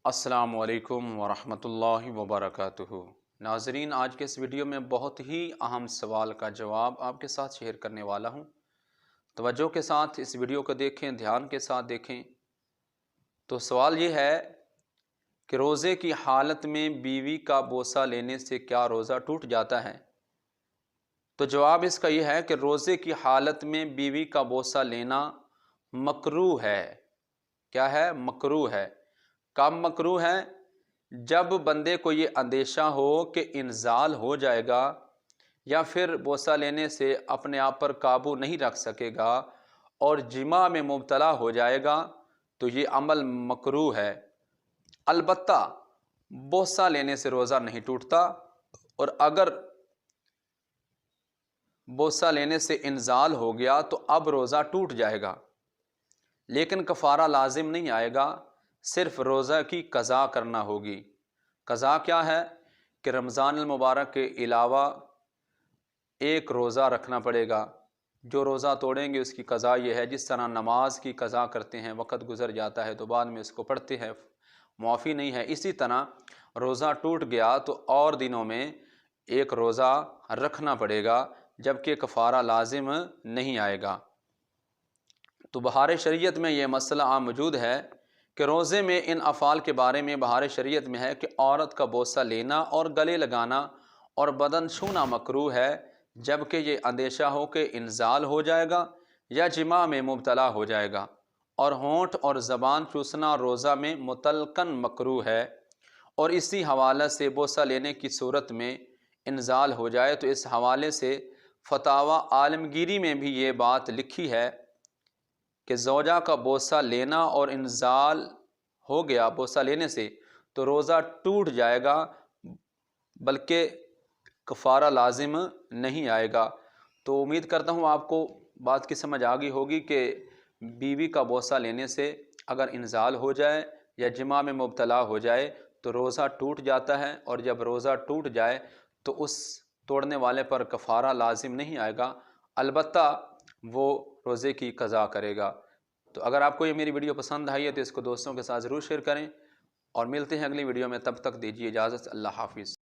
السلام علیکم ورحمۃ اللہ وبرکاتہ۔ ناظرین، آج کے اس ویڈیو میں بہت ہی اہم سوال کا جواب آپ کے ساتھ شیئر کرنے والا ہوں۔ توجہ کے ساتھ اس ویڈیو کو دیکھیں، دھیان کے ساتھ دیکھیں۔ تو سوال یہ ہے کہ روزے کی حالت میں بیوی کا بوسہ لینے سے کیا روزہ ٹوٹ جاتا ہے؟ تو جواب اس کا یہ ہے کہ روزے کی حالت میں بیوی کا بوسہ لینا مکروہ ہے۔ کیا ہے؟ مکروہ ہے۔ کب مکروہ ہے؟ جب بندے کو یہ اندیشہ ہو کہ انزال ہو جائے گا یا پھر بوسہ لینے سے اپنے آپ پر قابو نہیں رکھ سکے گا اور جماع میں مبتلا ہو جائے گا تو یہ عمل مکروہ ہے۔ البتہ بوسہ لینے سے روزہ نہیں ٹوٹتا، اور اگر بوسہ لینے سے انزال ہو گیا تو اب روزہ ٹوٹ جائے گا، لیکن کفارہ لازم نہیں آئے گا، صرف روزہ کی قضا کرنا ہوگی۔ قضا کیا ہے کہ رمضان المبارک کے علاوہ ایک روزہ رکھنا پڑے گا۔ جو روزہ توڑیں گے اس کی قضا یہ ہے، جس طرح نماز کی قضا کرتے ہیں، وقت گزر جاتا ہے تو بعد میں اس کو پڑھتے ہیں، معافی نہیں ہے، اسی طرح روزہ ٹوٹ گیا تو اور دنوں میں ایک روزہ رکھنا پڑے گا، جبکہ کفارہ لازم نہیں آئے گا۔ تو بہار شریعت میں یہ مسئلہ عام موجود ہے کہ روزے میں ان افعال کے بارے میں بہار شریعت میں ہے کہ عورت کا بوسہ لینا اور گلے لگانا اور بدن چھونا مکروہ ہے، جبکہ یہ اندیشہ ہو کہ انزال ہو جائے گا یا جماع میں مبتلا ہو جائے گا، اور ہونٹ اور زبان چوسنا روزہ میں مطلقاً مکروہ ہے۔ اور اسی حوالے سے بوسہ لینے کی صورت میں انزال ہو جائے تو اس حوالے سے فتاوی عالمگیری میں بھی یہ بات لکھی ہے کہ زوجہ کا بوسہ لینا اور انزال ہو گیا بوسہ لینے سے تو روزہ ٹوٹ جائے گا، بلکہ کفارہ لازم نہیں آئے گا۔ تو امید کرتا ہوں آپ کو بات کی سمجھ آ گئی ہوگی کہ بیوی کا بوسہ لینے سے اگر انزال ہو جائے یا جماع میں مبتلا ہو جائے تو روزہ ٹوٹ جاتا ہے، اور جب روزہ ٹوٹ جائے تو اس توڑنے والے پر کفارہ لازم نہیں آئے گا، البتہ وہ روزے کی قضا کرے گا۔ تو اگر آپ کو یہ میری ویڈیو پسند آئی ہے تو اس کو دوستوں کے ساتھ ضرور شیئر کریں، اور ملتے ہیں اگلی ویڈیو میں، تب تک دیجیے اجازت۔ اللہ حافظ۔